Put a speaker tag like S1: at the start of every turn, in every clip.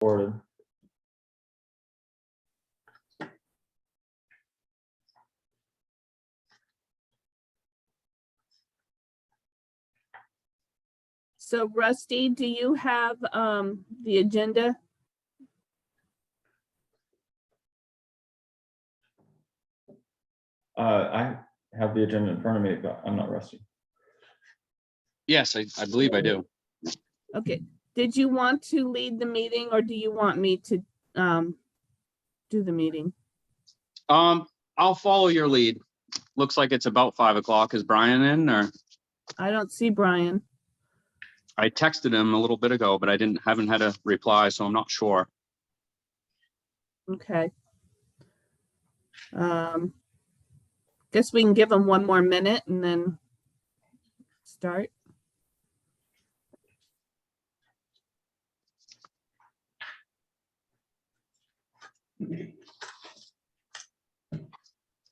S1: Warden.
S2: So Rusty, do you have the agenda?
S1: I have the agenda in front of me, but I'm not Rusty.
S3: Yes, I believe I do.
S2: Okay, did you want to lead the meeting or do you want me to do the meeting?
S3: I'll follow your lead. Looks like it's about 5 o'clock. Is Brian in, or?
S2: I don't see Brian.
S3: I texted him a little bit ago, but I haven't had a reply, so I'm not sure.
S2: Okay. Guess we can give him one more minute and then start.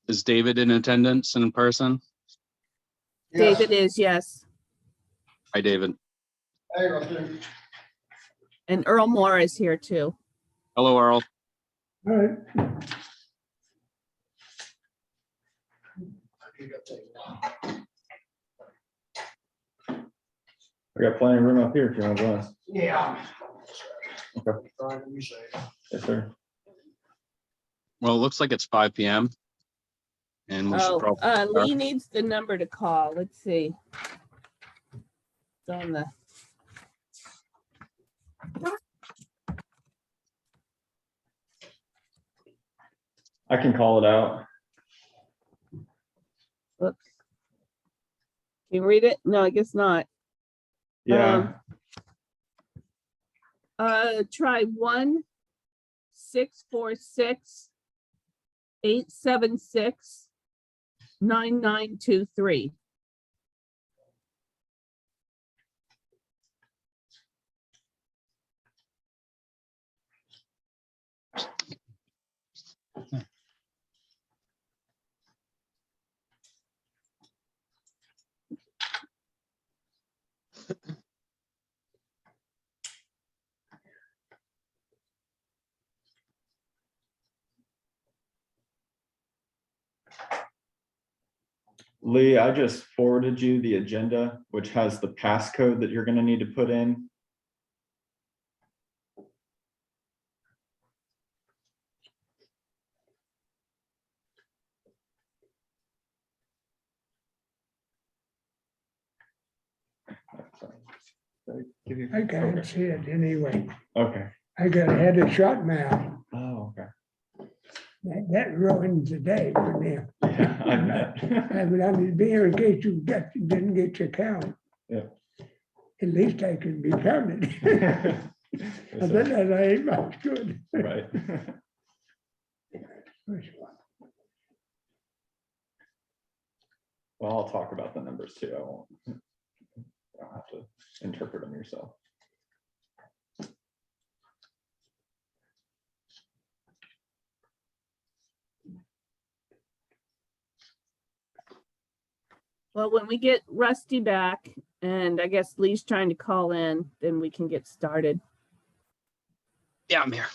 S3: Is David in attendance in person?
S4: Yes.
S2: David is, yes.
S3: Hi, David.
S4: Hey, Rusty.
S2: And Earl Moore is here too.
S3: Hello, Earl.
S4: All right.
S1: We got plenty of room up here if you want to join us.
S4: Yeah.
S1: Okay. Yes, sir.
S3: Well, it looks like it's 5 p.m. And we should
S2: Oh,
S3: probably.
S2: Lee needs the number to call. Let's see. It's on the.
S1: I can call it out.
S2: Look. Can you read it? No, I guess not.
S1: Yeah.
S2: Try 1-646-876-9923.
S1: Lee, I just forwarded you the agenda, which has the passcode that you're going to need to put in.
S5: I can't see it anyway.
S1: Okay.
S5: I got a head of shot now.
S1: Oh, okay.
S5: That ruins the day for them.
S1: Yeah, I bet.
S5: I would only be here in case you didn't get your count.
S1: Yeah.
S5: At least I can be counted.
S1: Yes,
S5: Other
S1: sir.
S5: than that, I ain't much good.
S1: Right.
S5: Which one?
S1: Well, I'll talk about the numbers too. I won't. I'll have to interpret them yourself.
S2: Well, when we get Rusty back, and I guess Lee's trying to call in, then we can get started.
S3: Yeah, I'm here.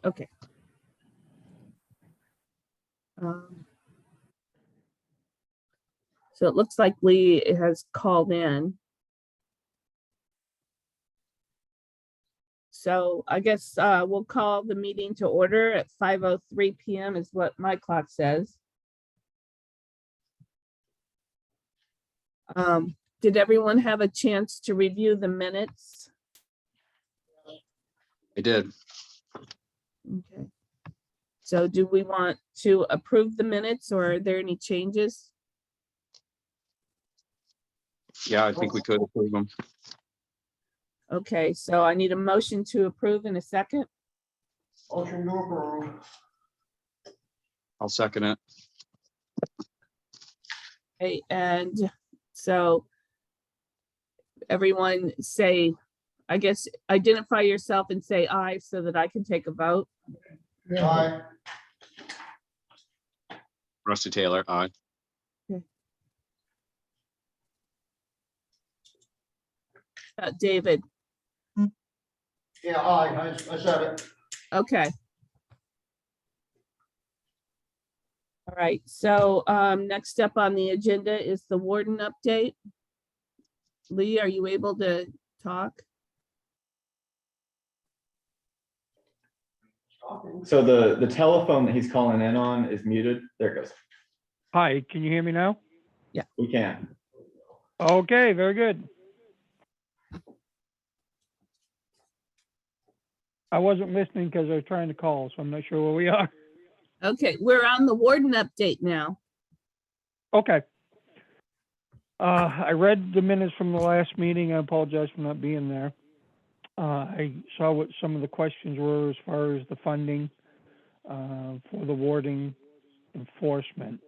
S2: Okay. So it looks like Lee has called in. So I guess we'll call the meeting to order at 5:03 p.m. is what my clock says. Did everyone have a chance to review the minutes?
S3: I did.
S2: Okay. So do we want to approve the minutes or are there any changes?
S3: Yeah, I think we could approve them.
S2: Okay, so I need a motion to approve in a second.
S4: Motion to approve.
S3: I'll second it.
S2: Okay, and so everyone say, I guess, identify yourself and say aye so that I can take a vote.
S4: Aye.
S3: Rusty Taylor, aye.
S2: David,
S4: Yeah, aye, I said it.
S2: Okay. All right, so next up on the agenda is the warden update. Lee, are you able to talk?
S1: So the telephone that he's calling in on is muted. There it goes.
S6: Hi, can you hear me now?
S1: We can.
S6: Okay, very good. I wasn't listening because I was trying to call, so I'm not sure where we are.
S2: Okay, we're on the warden update now.
S6: Okay. I read the minutes from the last meeting. I apologize for not being there. I saw what some of the questions were as far as the funding for the warding enforcement.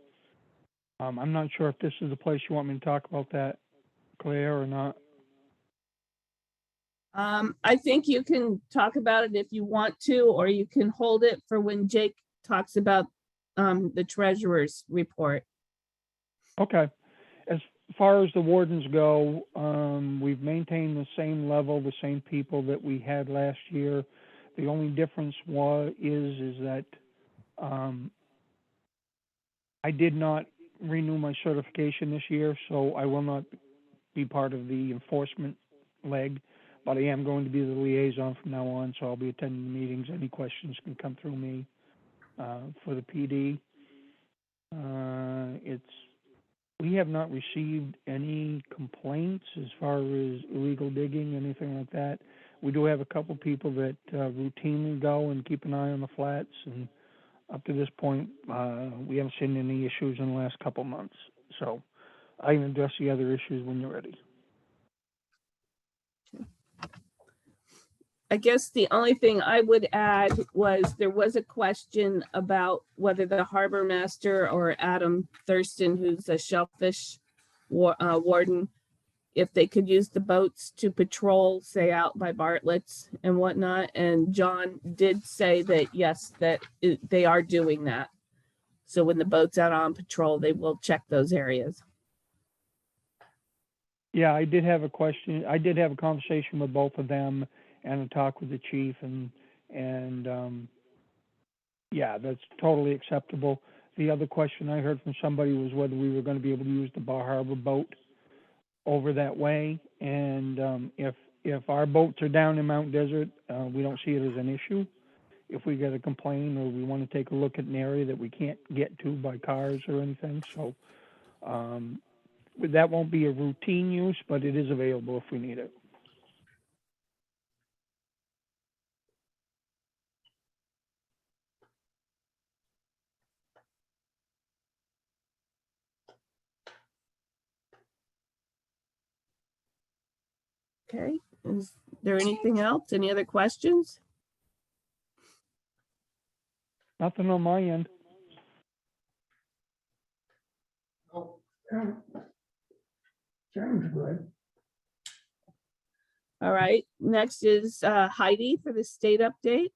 S6: I'm not sure if this is the place you want me to talk about that, Claire, or not.
S2: I think you can talk about it if you want to, or you can hold it for when Jake talks about the treasurer's report.
S6: Okay. As far as the wardens go, we've maintained the same level, the same people that we had last year. The only difference is that I did not renew my certification this year, so I will not be part of the enforcement leg, but I am going to be the liaison from now on, so I'll be attending the meetings. Any questions can come through me for the PD. We have not received any complaints as far as illegal digging, anything like that. We do have a couple people that routinely go and keep an eye on the flats, and up to this point, we haven't seen any issues in the last couple months. So I can address the other issues when you're ready.
S2: I guess the only thing I would add was there was a question about whether the harbor master or Adam Thurston, who's a Shellfish warden, if they could use the boats to patrol, say out by Bartlett's and whatnot. And John did say that, yes, they are doing that. So when the boat's out on patrol, they will check those areas.
S6: Yeah, I did have a question. I did have a conversation with both of them and a talk with the chief, and yeah, that's totally acceptable. The other question I heard from somebody was whether we were going to be able to use the Bar Harbor boat over that way, and if our boats are down in Mount Desert, we don't see it as an issue. If we get a complaint or we want to take a look at an area that we can't get to by cars or anything, so that won't be a routine use, but it is available if we need it.
S2: Okay, is there anything else? Any other questions?
S6: Nothing on my end.
S4: Nope.
S5: Sounds good.
S2: All right, next is Heidi for the state update.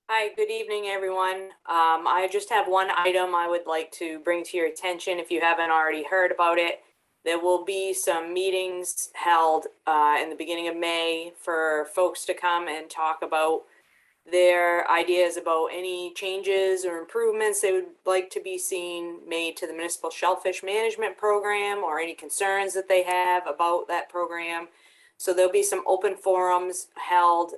S7: Hi, good evening, everyone. I just have one item I would like to bring to your attention if you haven't already heard about it. There will be some meetings held in the beginning of May for folks to come and talk about their ideas about any changes or improvements they would like to be seen made to the municipal shellfish management program, or any concerns that they have about that program. So there'll be some open forums held.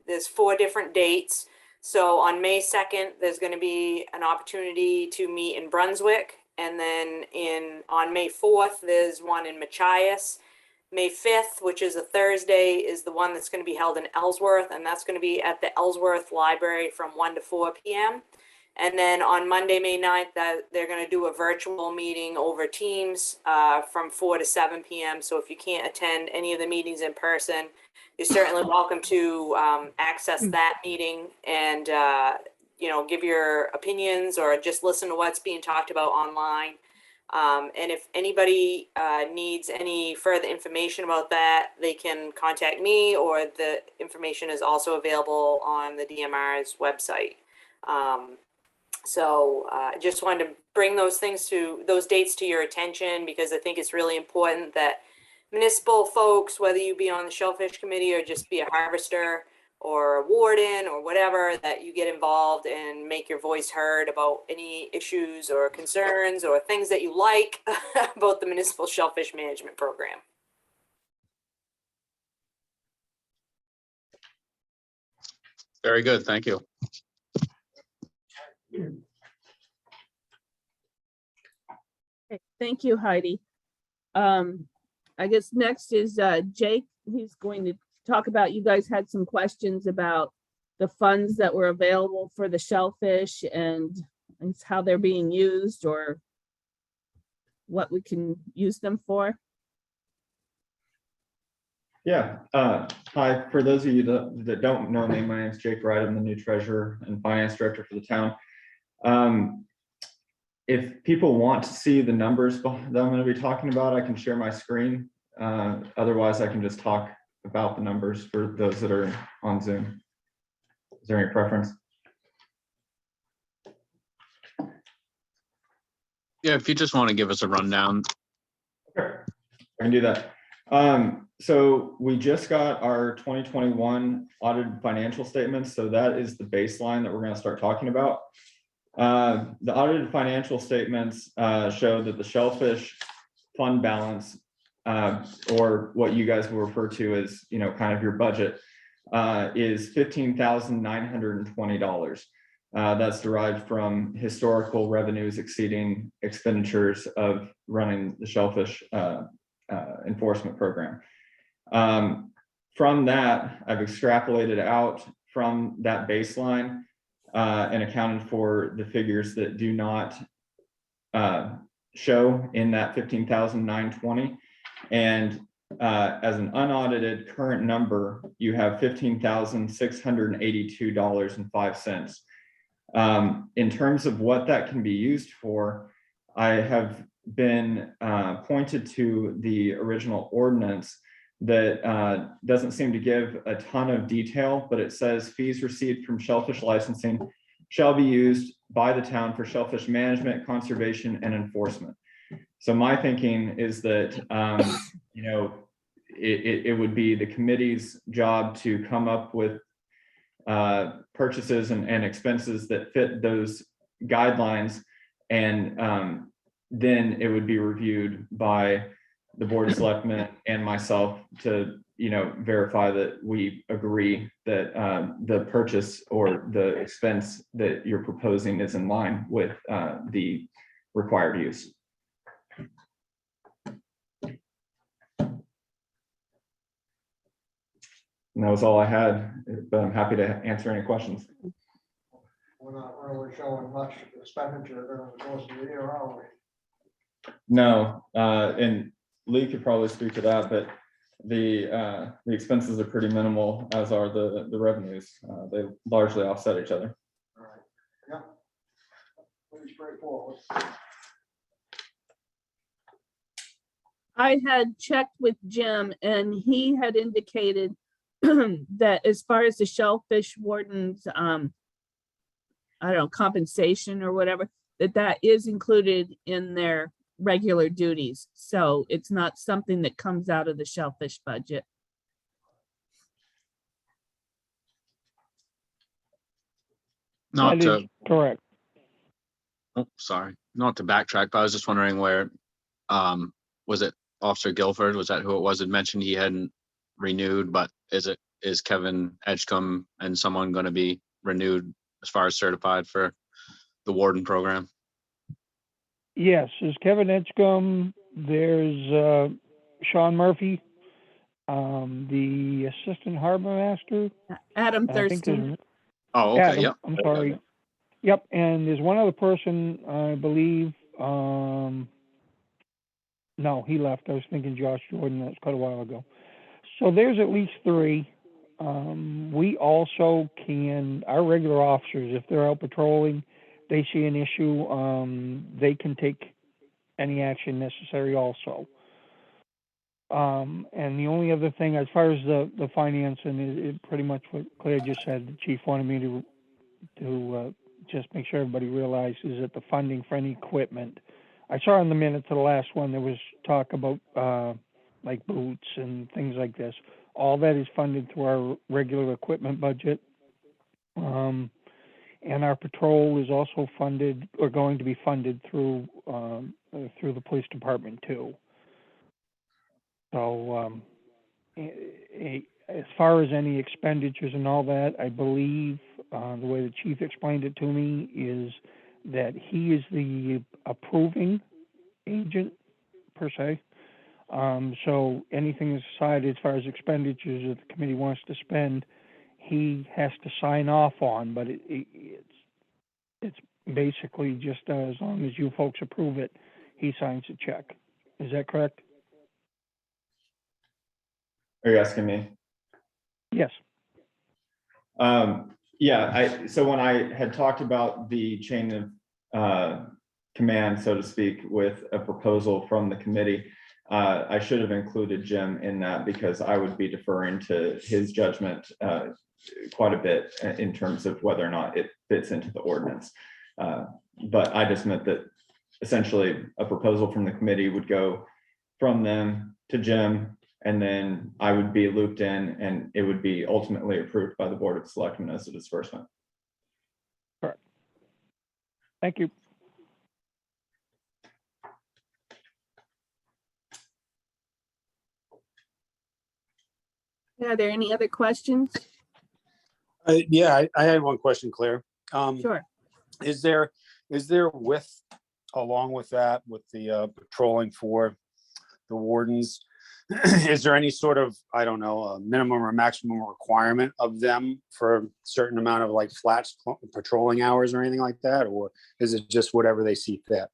S7: There's 4 different dates. So on May 2nd, there's going to be an opportunity to meet in Brunswick. And then on May 4th, there's one in Machias. May 5th, which is a Thursday, is the one that's going to be held in Ellsworth. And that's going to be at the Ellsworth Library from 1 to 4 p.m. And then on Monday, May 9th, they're going to do a virtual meeting over Teams from 4 to 7 p.m. So if you can't attend any of the meetings in person, you're certainly welcome to access that meeting and, give your opinions or just listen to what's being talked about online. And if anybody needs any further information about that, they can contact me, or the information is also available on the DMR's website. So I just wanted to bring those dates to your attention, because I think it's really important that municipal folks, whether you be on the Shellfish Committee or just be a harvester or a warden or whatever, that you get involved and make your voice heard about any issues or concerns or things that you like about the municipal shellfish management program.
S3: Very good, thank you.
S2: Okay, thank you, Heidi. I guess next is Jake. He's going to talk about, you guys had some questions about the funds that were available for the shellfish and how they're being used or what we can use them for.
S1: Yeah, hi, for those of you that don't know me, my name is Jake Wright. I'm the new treasurer and finance director for the town. If people want to see the numbers that I'm going to be talking about, I can share my screen. Otherwise, I can just talk about the numbers for those that are on Zoom. Is there any preference?
S3: Yeah, if you just want to give us a rundown.
S1: Okay, I can do that. So we just got our 2021 audited financial statements. So that is the baseline that we're going to start talking about. The audited financial statements show that the shellfish fund balance, or what you guys will refer to as, kind of your budget, is $15,920. That's derived from historical revenues exceeding expenditures of running the shellfish enforcement program. From that, I've extrapolated out from that baseline and accounted for the figures that do not show in that 15,920. And as an unaudited current number, you have $15,682.05. In terms of what that can be used for, I have been pointed to the original ordinance that doesn't seem to give a ton of detail, but it says fees received from shellfish licensing shall be used by the town for shellfish management, conservation, and enforcement. So my thinking is that, it would be the committee's job to come up with purchases and expenses that fit those guidelines. And then it would be reviewed by the Board of Selectmen and myself to, verify that we agree that the purchase or the expense that you're proposing is in line with the required use. And that was all I had, but I'm happy to answer any questions.
S4: We're not really showing much expenditure during the course of the year, are we?
S1: No, and Lee could probably speak to that, but the expenses are pretty minimal, as are the revenues. They largely offset each other.
S4: All right. Yeah. Pretty straightforward.
S2: I had checked with Jim and he had indicated that as far as the shellfish wardens, I don't know, compensation or whatever, that is included in their regular duties. So it's not something that comes out of the shellfish budget.
S3: Not
S6: That
S3: to,
S6: is correct.
S3: oh, sorry, not to backtrack, but I was just wondering where, was it Officer Guilford? Was that who it was that mentioned he hadn't renewed, but is Kevin Edgecombe and someone going to be renewed as far as certified for the warden program?
S6: Yes, there's Kevin Edgecombe, there's Sean Murphy, the assistant harbor master.
S2: Adam
S6: I think
S2: Thurston.
S6: there's
S3: Oh, okay,
S6: Adam,
S3: yep.
S6: I'm sorry. Yep, and there's one other person, I believe, no, he left. I was thinking Josh Jordan, that was quite a while ago. So there's at least 3. We also can, our regular officers, if they're out patrolling, they see an issue, they can take any action necessary also. And the only other thing, as far as the financing, it pretty much what Claire just said. The chief wanted me to just make sure everybody realizes that the funding for any equipment, I saw in the minutes of the last one, there was talk about like boots and things like this. All that is funded through our regular equipment budget. And our patrol is also funded, or going to be funded through the police department too. So as far as any expenditures and all that, I believe the way the chief explained it to me is that he is the approving agent per se. So anything is decided as far as expenditures that the committee wants to spend, he has to sign off on, but it's basically just as long as you folks approve it, he signs a check. Is that correct?
S1: Are you asking me?
S6: Yes.
S1: Yeah, so when I had talked about the chain of command, so to speak, with a proposal from the committee, I should have included Jim in that because I would be deferring to his judgment quite a bit in terms of whether or not it fits into the ordinance. But I just meant that essentially a proposal from the committee would go from them to Jim, and then I would be looped in, and it would be ultimately approved by the Board of Selectmen as a disbursement.
S6: Correct. Thank you.
S2: Are there any other questions?
S8: Yeah, I had one question, Claire.
S2: Sure.
S8: Is there along with that, with the patrolling for the wardens, is there any sort of, I don't know, a minimum or maximum requirement of them for a certain amount of like flat patrolling hours or anything like that? Or is it just whatever they see fit?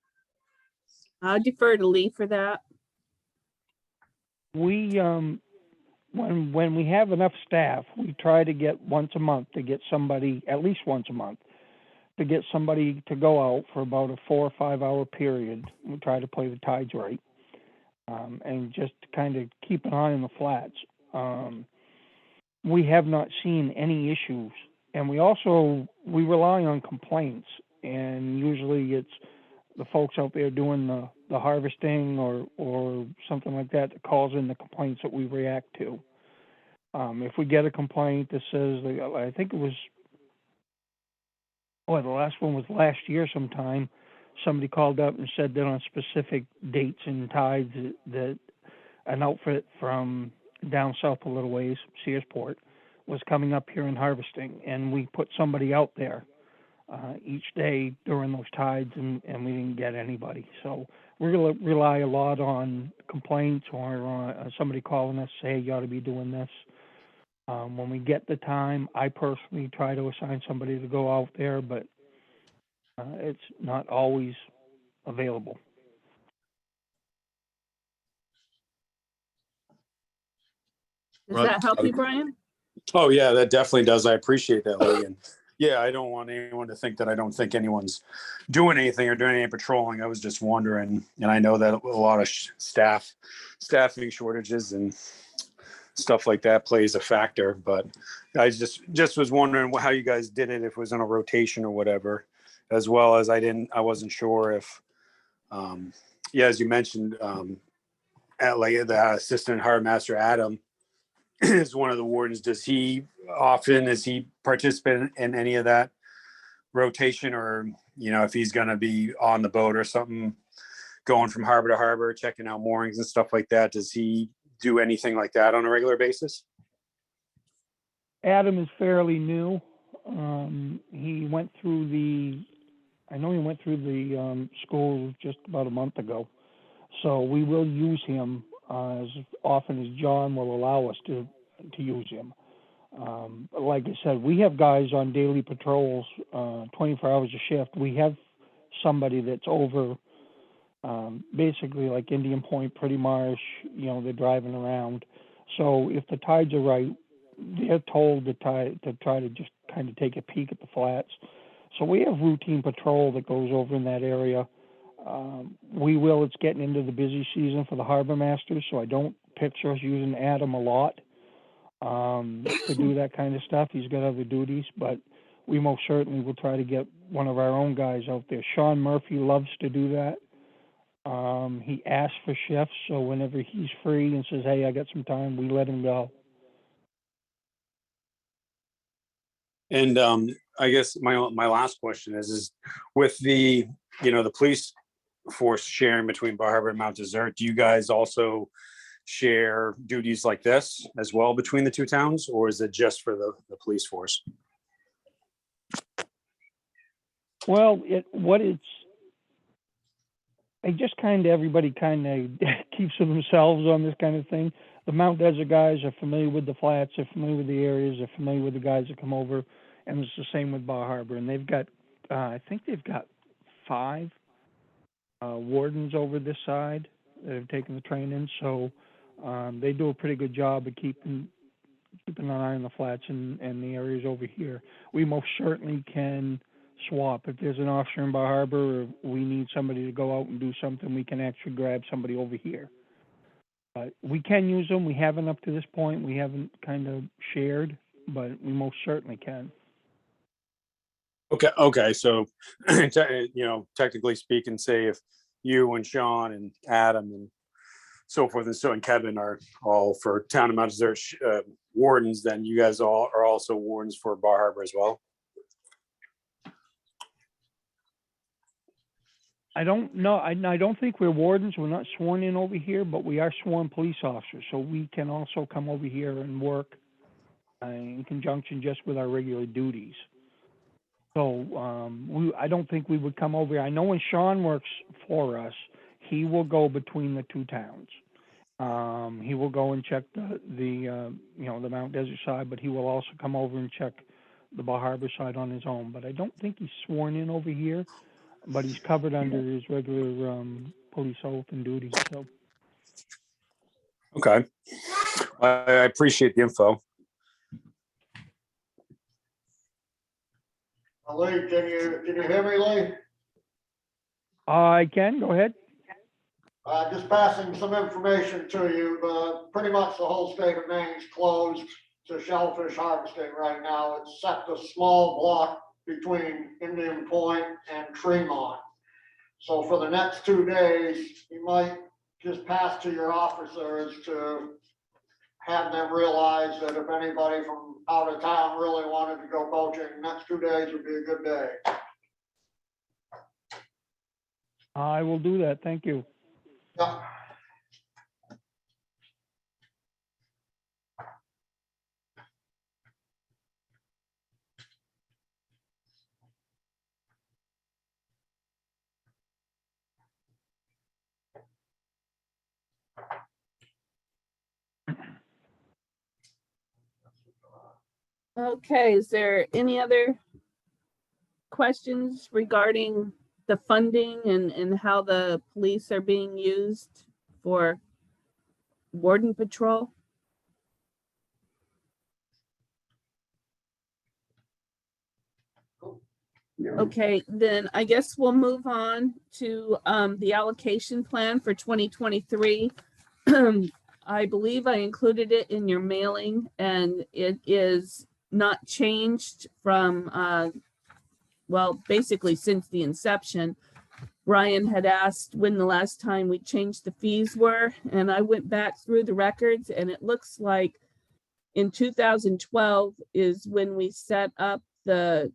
S2: I'll defer to Lee for that.
S6: We when we have enough staff, we try to get once a month to get somebody, at least once a month, to get somebody to go out for about a 4 or 5 hour period. We try to play the tides right, and just kind of keep an eye on the flats. We have not seen any issues, and we rely on complaints, and usually it's the folks out there doing the harvesting or something like that that calls in the complaints that we react to. If we get a complaint that says, I think it was, the last one was last year sometime, somebody called up and said that on specific dates and tides that an outfit from down south a little ways, Searsport, was coming up here and harvesting, and we put somebody out there each day during those tides, and we didn't get anybody. So we rely a lot on complaints or somebody calling us, say, hey, you ought to be doing this. When we get the time, I personally try to assign somebody to go out there, but it's not always available.
S2: Does that help you, Brian?
S8: Oh yeah, that definitely does. I appreciate that, Lee. And yeah, I don't want anyone to think that I don't think anyone's doing anything or doing any patrolling. I was just wondering, and I know that a lot of staffing shortages and stuff like that plays a factor, but I just was wondering how you guys did it, if it was on a rotation or whatever, as well as I wasn't sure if, as you mentioned, at like the assistant harbor master, Adam, is one of the wardens. Is he participate in any of that rotation, or, if he's going to be on the boat or something, going from harbor to harbor, checking out moorings and stuff like that? Does he do anything like that on a regular basis?
S6: Adam is fairly new. He went through the school just about a month ago. So we will use him as often as John will allow us to use him. Like I said, we have guys on daily patrols, 24 hours a shift. We have somebody that's over basically like Indian Point, Pretty Marsh, they're driving around. So if the tides are right, they're told to try to just kind of take a peek at the flats. So we have routine patrol that goes over in that area. It's getting into the busy season for the harbor masters, so I don't picture us using Adam a lot to do that kind of stuff. He's got other duties, but we most certainly will try to get one of our own guys out there. Sean Murphy loves to do that. He asks for shifts, so whenever he's free and says, hey, I got some time, we let him go.
S8: And I guess my last question is with the, the police force sharing between Bar Harbor and Mount Desert, do you guys also share duties like this as well between the two towns, or is it just for the police force?
S6: Well, everybody kind of keeps to themselves on this kind of thing. The Mount Desert guys are familiar with the flats, they're familiar with the areas, they're familiar with the guys that come over, and it's the same with Bar Harbor. And they've got, I think they've got 5 wardens over this side that have taken the training, so they do a pretty good job of keeping an eye on the flats and the areas over here. We most certainly can swap. If there's an officer in Bar Harbor, or we need somebody to go out and do something, we can actually grab somebody over here. But we can use them. We haven't up to this point. We haven't kind of shared, but we most certainly can.
S8: Okay. So, technically speaking, say if you and Sean and Adam and so forth and Kevin are all for Town of Mount Desert wardens, then you guys all are also wardens for Bar Harbor as well.
S6: I don't know. I don't think we're wardens. We're not sworn in over here, but we are sworn police officers. So we can also come over here and work in conjunction just with our regular duties. So I don't think we would come over here. I know when Sean works for us, he will go between the two towns. He will go and check the Mount Desert side, but he will also come over and check the Bar Harbor side on his own. But I don't think he's sworn in over here, but he's covered under his regular police oath and duty. So.
S8: Okay. I appreciate the info.
S4: Lee, can you hear me, Lee?
S6: I can, go ahead.
S4: Just passing some information to you, but pretty much the whole state of Maine is closed to shellfish harvesting right now, except a small block between Indian Point and Tremont. So for the next 2 days, you might just pass to your officers to have them realize that if anybody from out of town really wanted to go poaching, next 2 days would be a good day.
S6: I will do that. Thank you.
S4: Yeah.
S2: Okay, is there any other questions regarding the funding and how the police are being used for warden patrol? Okay, then I guess we'll move on to the allocation plan for 2023. I believe I included it in your mailing, and it is not changed from, well, basically since the inception. Brian had asked when the last time we changed the fees were, and I went back through the records, and it looks like in 2012 is when we set up the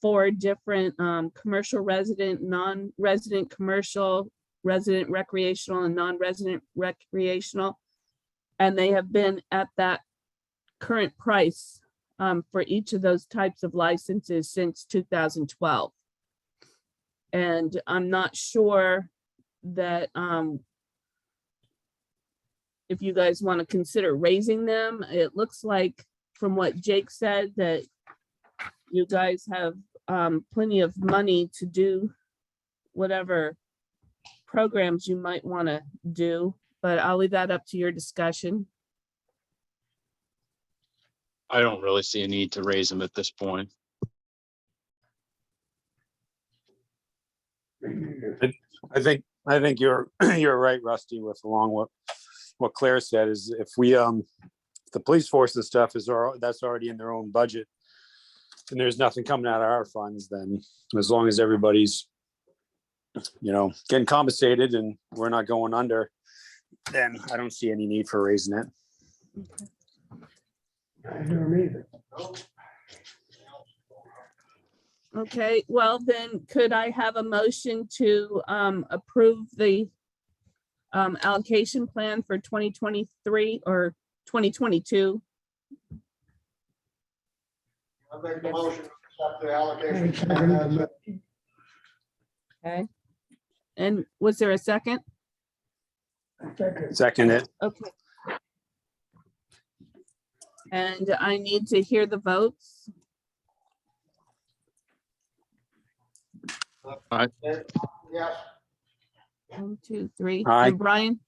S2: 4 different commercial resident, non-resident commercial, resident recreational, and non-resident recreational. And they have been at that current price for each of those types of licenses since 2012. And I'm not sure that if you guys want to consider raising them. It looks like from what Jake said that you guys have plenty of money to do whatever programs you might want to do, but I'll leave that up to your discussion.
S3: I don't really see a need to raise them at this point.
S8: I think you're right, Rusty, with along what Claire said is if we the police force and stuff that's already in their own budget and there's nothing coming out of our funds, then as long as everybody's getting compensated and we're not going under, then I don't see any need for raising it.
S5: I don't either.
S2: Okay, well then, could I have a motion to approve the allocation plan for 2023 or 2022?
S4: I make the motion to accept the allocation.
S5: I second the motion.
S2: Okay. And was there a second?
S5: I second.
S8: Second it.
S2: Okay. And I need to hear the votes.
S4: Yes,
S2: 1, 2, 3.
S8: Aye.
S2: And Brian?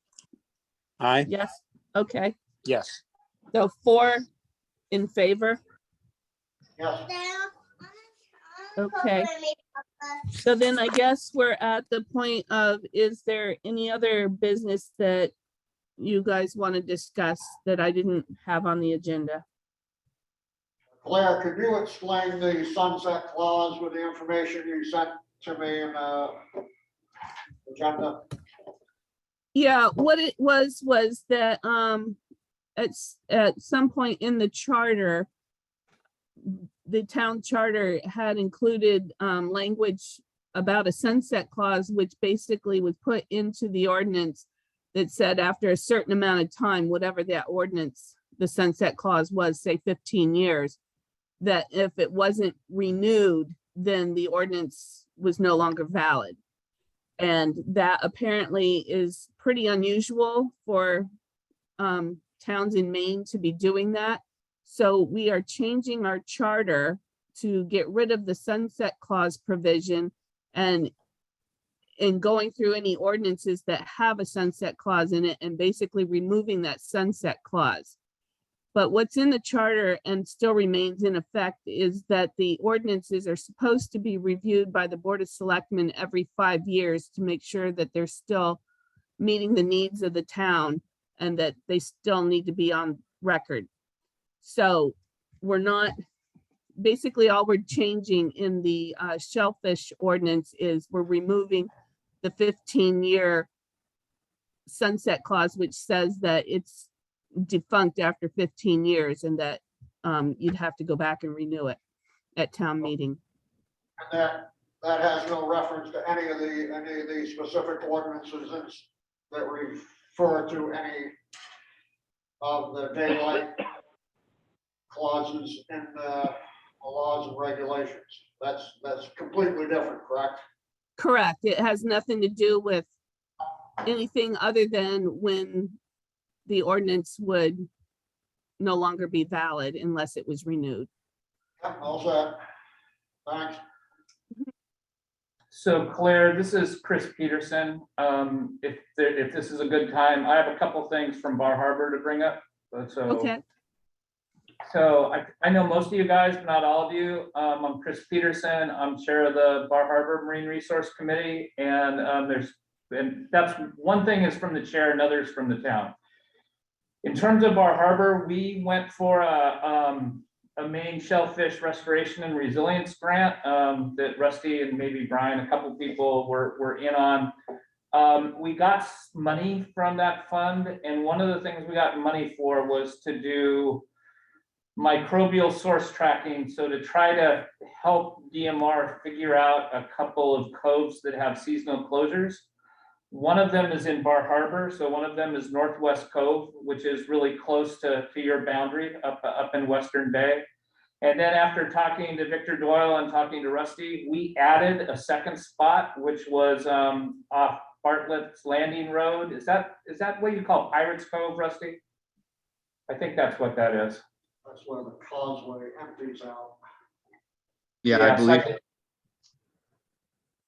S8: Aye.
S2: Yes. Okay.
S8: Yes.
S2: So 4 in favor.
S4: yes.
S2: Okay. So then I guess we're at the point of, is there any other business that you guys want to discuss that I didn't have on the agenda?
S4: Claire, could you explain the sunset clause with the information you sent to me in the agenda?
S2: Yeah, what it was that at some point in the charter, the town charter had included language about a sunset clause, which basically was put into the ordinance that said after a certain amount of time, whatever that ordinance, the sunset clause was, say 15 years, that if it wasn't renewed, then the ordinance was no longer valid. And that apparently is pretty unusual for towns in Maine to be doing that. So we are changing our charter to get rid of the sunset clause provision and going through any ordinances that have a sunset clause in it and basically removing that sunset clause. But what's in the charter and still remains in effect is that the ordinances are supposed to be reviewed by the Board of Selectmen every 5 years to make sure that they're still meeting the needs of the town and that they still need to be on record. So we're not, basically all we're changing in the Shellfish ordinance is we're removing the 15-year sunset clause, which says that it's defunct after 15 years and that you'd have to go back and renew it at town meeting.
S4: And that has no reference to any of the specific ordinances that refer to any of the daylight clauses in the laws and regulations. That's completely different, correct?
S2: Correct. It has nothing to do with anything other than when the ordinance would no longer be valid unless it was renewed.
S4: Yeah, all set. Thanks.
S9: So Claire, this is Chris Peterson. If this is a good time, I have a couple things from Bar Harbor to bring up.
S2: Okay.
S9: So I know most of you guys, but not all of you. I'm Chris Peterson. I'm chair of the Bar Harbor Marine Resource Committee, and that's one thing is from the chair, another is from the town. In terms of Bar Harbor, we went for a Maine Shellfish Restoration and Resilience Grant that Rusty and maybe Brian, a couple people were in on. We got money from that fund, and one of the things we got money for was to do microbial source tracking. So to try to help DMR figure out a couple of coves that have seasonal closures. One of them is in Bar Harbor. So one of them is Northwest Cove, which is really close to your boundary up in Western Bay. And then after talking to Victor Doyle and talking to Rusty, we added a second spot, which was off Bartlett's Landing Road. Is that what you call Pirates Cove, Rusty? I think that's what that is.
S4: That's where the causeway empties out.
S3: Yeah, I believe.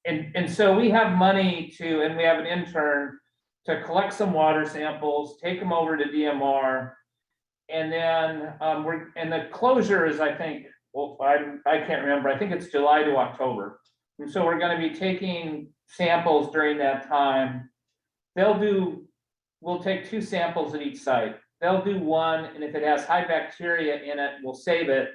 S9: And so we have money and we have an intern to collect some water samples, take them over to DMR. And then and the closure is, I think, well, I can't remember. I think it's July to October. And so we're going to be taking samples during that time. We'll take 2 samples at each site. They'll do one, and if it has high bacteria in it, we'll save it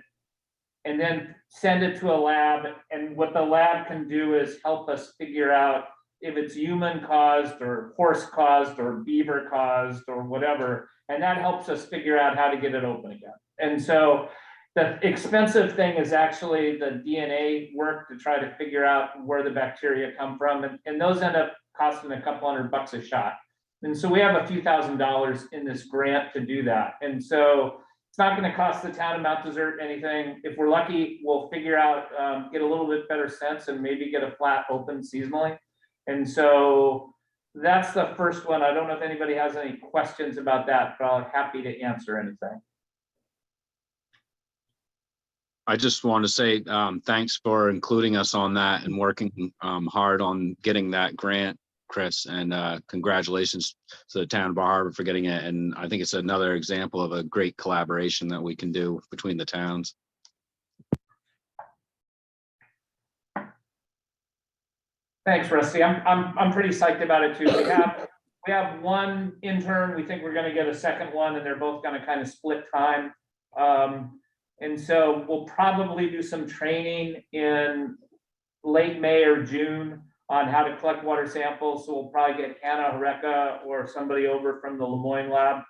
S9: and then send it to a lab. And what the lab can do is help us figure out if it's human caused or horse caused or beaver caused or whatever. And that helps us figure out how to get it open again. And so the expensive thing is actually the DNA work to try to figure out where the bacteria come from. And those end up costing a couple $100 a shot. And so we have a few $1,000s in this grant to do that. And so it's not going to cost the town of Mount Desert anything. If we're lucky, we'll figure out, get a little bit better sense and maybe get a flat open seasonally. And so that's the first one. I don't know if anybody has any questions about that, but I'm happy to answer anything.
S3: I just want to say thanks for including us on that and working hard on getting that grant, Chris, and congratulations to the town of Bar Harbor for getting it. And I think it's another example of a great collaboration that we can do between the towns.
S9: Thanks, Rusty. I'm pretty psyched about it too. We have one intern. We think we're going to get a second one, and they're both going to kind of split time. And so we'll probably do some training in late May or June on how to collect water samples. So we'll probably get Hannah Horeca or somebody over from the Lemoyne lab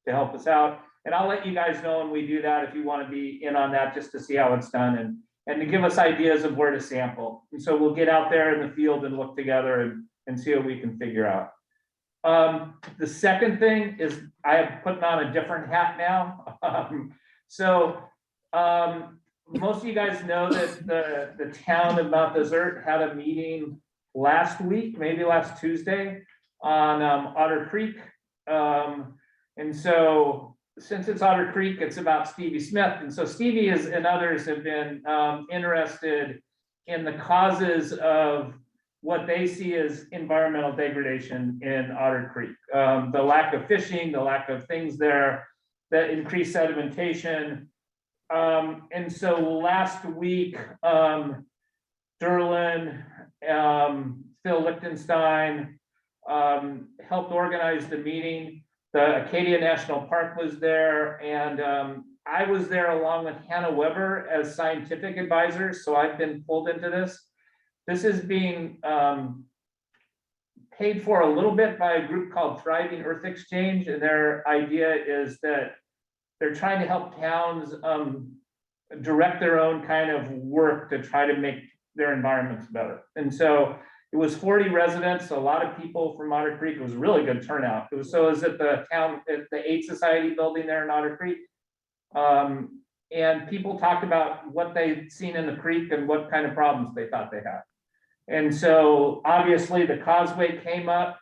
S9: to help us out. And I'll let you guys know when we do that if you want to be in on that, just to see how it's done and to give us ideas of where to sample. And so we'll get out there in the field and look together and see what we can figure out. The second thing is I am putting on a different hat now. Most of you guys know that the town of Mount Desert had a meeting last week, maybe last Tuesday, on Otter Creek. And so since it's Otter Creek, it's about Stevie Smith. And so Stevie and others have been interested in the causes of what they see as environmental degradation in Otter Creek. The lack of fishing, the lack of things there, the increased sedimentation. And so last week, Derlin, Phil Lichtenstein helped organize the meeting. The Acadia National Park was there, and I was there along with Hannah Weber as scientific advisors. So I've been pulled into this. This is being paid for a little bit by a group called Thriving Earth Exchange, and their idea is that they're trying to help towns direct their own kind of work to try to make their environments better. And so it was 40 residents, a lot of people from Otter Creek. It was a really good turnout. It was at the town, at the Aid Society building there in Otter Creek. And people talked about what they'd seen in the creek and what kind of problems they thought they had. And so obviously the causeway came up,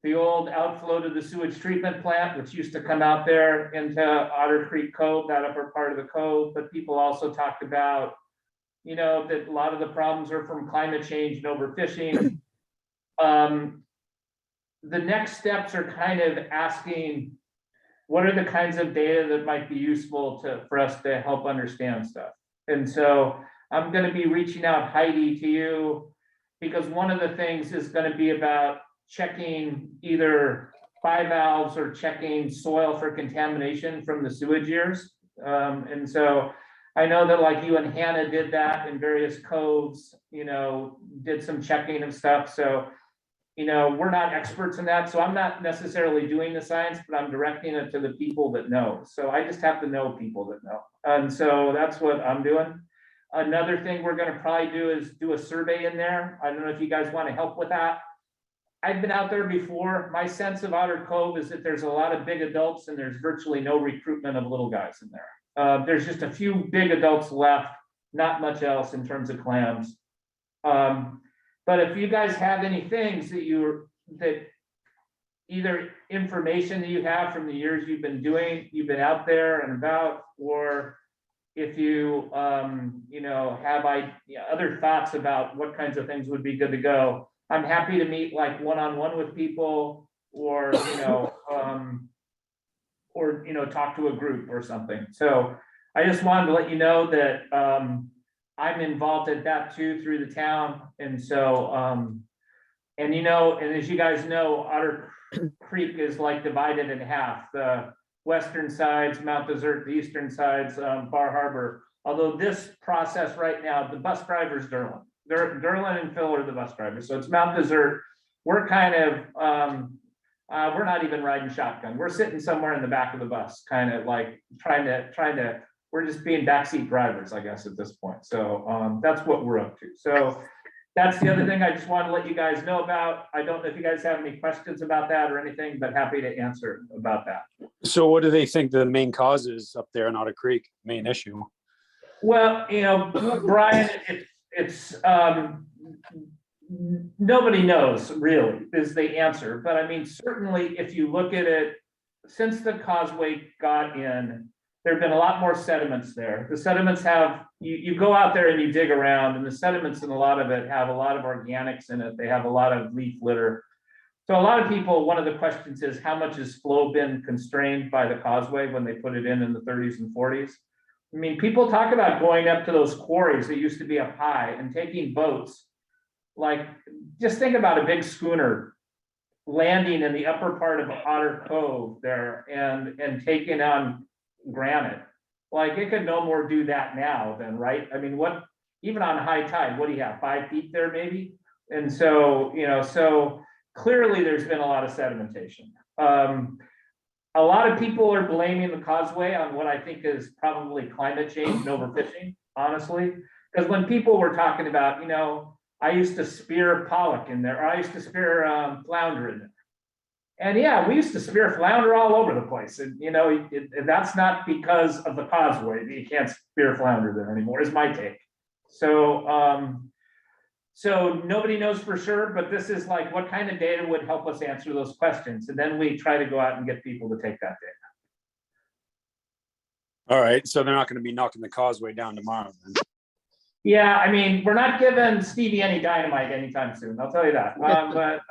S9: the old outflow to the sewage treatment plant, which used to come out there into Otter Creek Cove, that upper part of the cove. But people also talked about, that a lot of the problems are from climate change and overfishing. The next steps are kind of asking, what are the kinds of data that might be useful for us to help understand stuff? And so I'm going to be reaching out, Heidi, to you, because one of the things is going to be about checking either bivalves or checking soil for contamination from the sewage years. And so I know that like you and Hannah did that in various coves, did some checking of stuff. So, we're not experts in that. So I'm not necessarily doing the science, but I'm directing it to the people that know. So I just have to know people that know. And so that's what I'm doing. Another thing we're going to probably do is do a survey in there. I don't know if you guys want to help with that. I've been out there before. My sense of Otter Cove is that there's a lot of big adults and there's virtually no recruitment of little guys in there. There's just a few big adults left, not much else in terms of clams. But if you guys have any things that either information that you have from the years you've been out there and about, or if you, have other thoughts about what kinds of things would be good to go, I'm happy to meet like one-on-one with people or, talk to a group or something. So I just wanted to let you know that I'm involved at that too through the town. And so, and as you guys know, Otter Creek is like divided in half. The western side's Mount Desert, the eastern side's Bar Harbor. Although this process right now, the bus driver's Derlin. Derlin and Phil are the bus drivers. So it's Mount Desert we're kind of, we're not even riding shotgun. We're sitting somewhere in the back of the bus, kind of like trying to, we're just being backseat drivers, I guess, at this point. So that's what we're up to. So that's the other thing I just want to let you guys know about. I don't know if you guys have any questions about that or anything, but happy to answer about that.
S8: So what do they think the main cause is up there in Otter Creek, main issue?
S9: Well, Brian, it's nobody knows really is the answer. But I mean, certainly if you look at it, since the causeway got in, there have been a lot more sediments there. The sediments have, you go out there and you dig around, and the sediments in a lot of it have a lot of organics in it. They have a lot of leaf litter. So a lot of people, one of the questions is, how much has flow been constrained by the causeway when they put it in the 30s and 40s? I mean, people talk about going up to those quarries that used to be up high and taking boats. Like, just think about a big schooner landing in the upper part of Otter Cove there and taking on granite. Like, it could no more do that now than, right? I mean, what, even on high tide, what do you have, 5 feet there maybe? And so, so clearly there's been a lot of sedimentation. A lot of people are blaming the causeway on what I think is probably climate change and overfishing, honestly. Because when people were talking about, I used to spear pollock in there, or I used to spear flounder in there. And yeah, we used to spear flounder all over the place. And, that's not because of the causeway. You can't spear flounder there anymore, is my take. So, so nobody knows for sure, but this is like, what kind of data would help us answer those questions? And then we try to go out and get people to take that data.
S8: All right, so they're not going to be knocking the causeway down tomorrow then.
S9: Yeah, I mean, we're not giving Stevie any dynamite anytime soon, I'll tell you that. But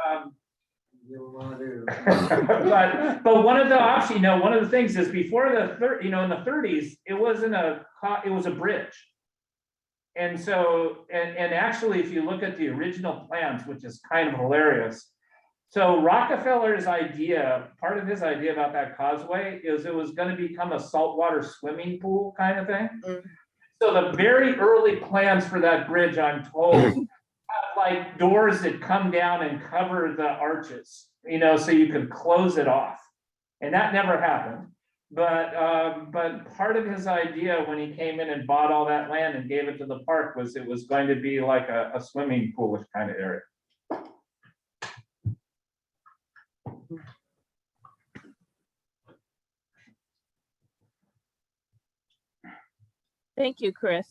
S9: one of the options, one of the things is before in the 30s, it was a bridge. And so, and actually, if you look at the original plans, which is kind of hilarious. So Rockefeller's idea, part of his idea about that causeway is it was going to become a saltwater swimming pool kind of thing. Mm-hmm. So the very early plans for that bridge, I'm told, have like doors that come down and cover the arches, so you could close it off. And that never happened. But part of his idea when he came in and bought all that land and gave it to the park was it was going to be like a swimming poolish kind of area.
S2: Thank you, Chris.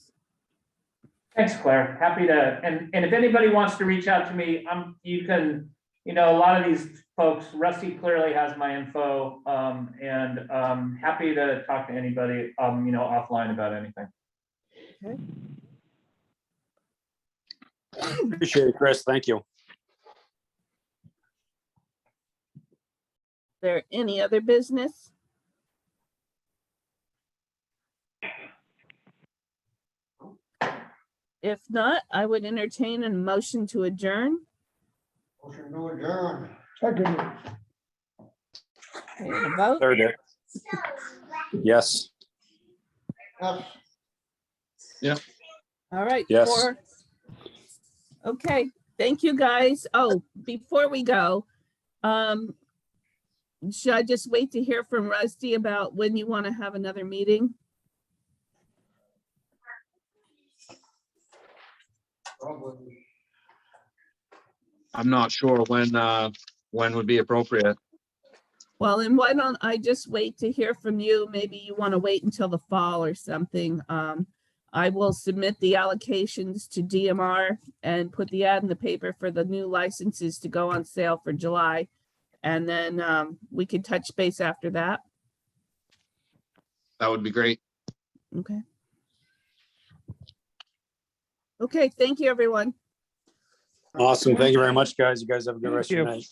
S9: Thanks, Claire. Happy to, and if anybody wants to reach out to me, you can, a lot of these folks, Rusty clearly has my info, and happy to talk to anybody, offline about anything.
S2: Okay.
S8: Appreciate it, Chris. Thank you.
S2: Is there any other business? If not, I would entertain a motion to adjourn.
S4: Motion to adjourn.
S5: Second.
S2: Okay, and a vote.
S8: Third it. Yes.
S4: Yes.
S3: Yeah.
S2: All right.
S8: Yes.
S2: 4. Okay, thank you, guys. Oh, before we go, should I just wait to hear from Rusty about when you want to have another meeting?
S4: Probably.
S3: I'm not sure when would be appropriate.
S2: Well, and why don't I just wait to hear from you? Maybe you want to wait until the fall or something. I will submit the allocations to DMR and put the ad in the paper for the new licenses to go on sale for July. And then we can touch base after that.
S3: That would be great.
S2: Okay. Okay, thank you, everyone.
S8: Awesome. Thank you very much, guys. You guys have a good rest of your night.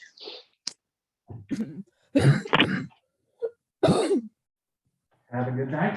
S9: Have a good night.